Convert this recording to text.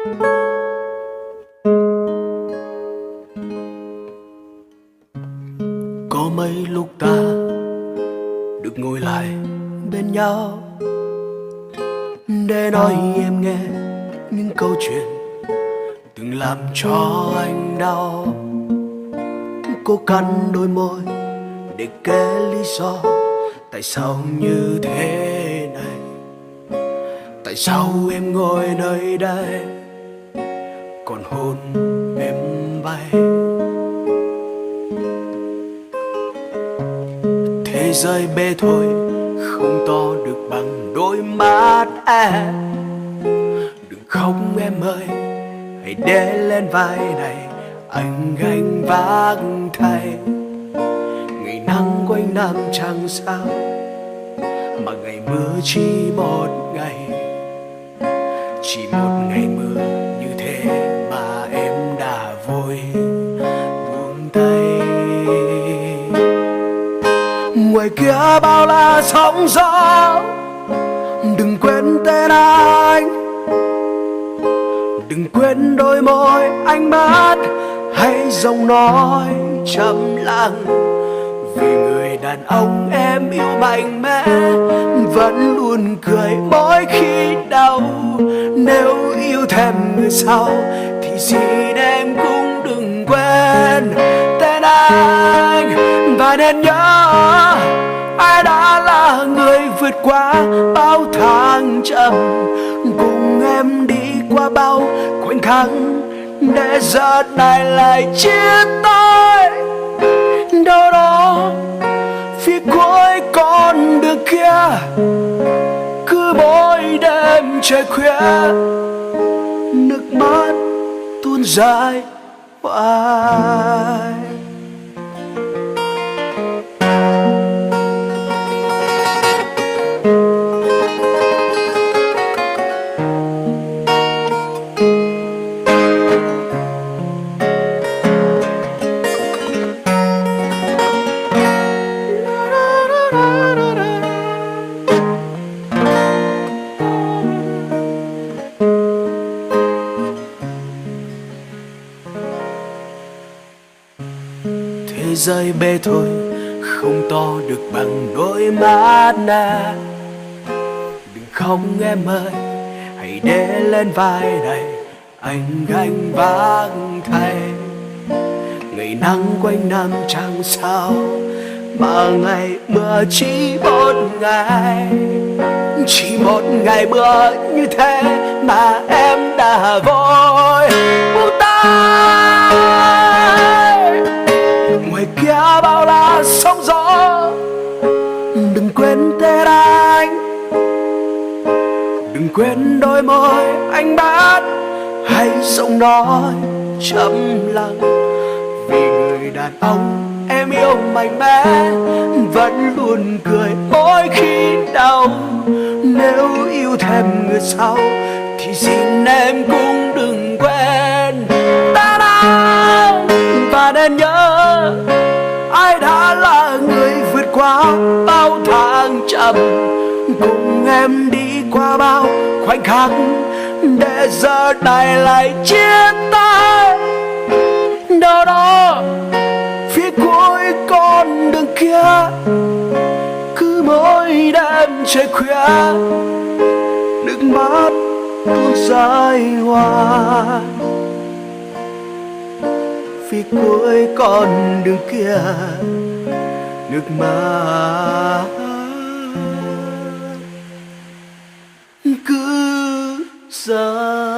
Có mấy lúc ta được ngồi lại bên nhau để nói em nghe những câu chuyện từng làm cho anh đau. Cố cắn đôi môi để kể lý do tại sao như thế này. Tại sao em ngồi nơi đây còn hôn em bay. Thế giới bê thôi không to được bằng đôi mắt em. Đừng khóc em ơi, hãy để lên vai này anh gánh vác thay. Ngày nắng quanh năm chẳng sao, mà ngày mưa chỉ một ngày. Chỉ một ngày mưa như thế mà em đã vội buông tay. Ngoài kia bao la sóng gió, đừng quên tên anh. Đừng quên đôi môi ánh mắt hay giọng nói trầm lặng. Vì người đàn ông em yêu mạnh mẽ vẫn luôn cười mỗi khi đau. Nếu yêu thêm người sau thì xin em cũng đừng quên tên anh. Và nên nhớ ai đã là người vượt qua bao tháng trầm, cùng em đi qua bao khoảnh khắc để giờ này lại chia tay. Đâu đó phía cuối con đường kia, cứ mỗi đêm trời khuya nước mắt tuôn dài hoài. Thế giới bê thôi không to được bằng đôi mắt em. Đừng khóc em ơi, hãy để lên vai này anh gánh vác thay. Ngày nắng quanh năm chẳng sao, mà ngày mưa chỉ một ngày. Chỉ một ngày mưa như thế mà em đã vội buông tay. Ngoài kia bao la sóng gió, đừng quên tên anh. Đừng quên đôi môi anh bắt hay giọng nói trầm lặng. Vì người đàn ông em yêu mạnh mẽ vẫn luôn cười mỗi khi đau. Nếu yêu thêm người sau thì xin em cũng đừng quên ta đâu. Và nên nhớ ai đã là người vượt qua bao tháng trầm, cùng em đi qua bao khoảnh khắc để giờ này lại chia tay. Đâu đó phía cuối con đường kia, cứ mỗi đêm trời khuya nước mắt tuôn dài hoài. Phía cuối con đường kia nước mắt cứ rơi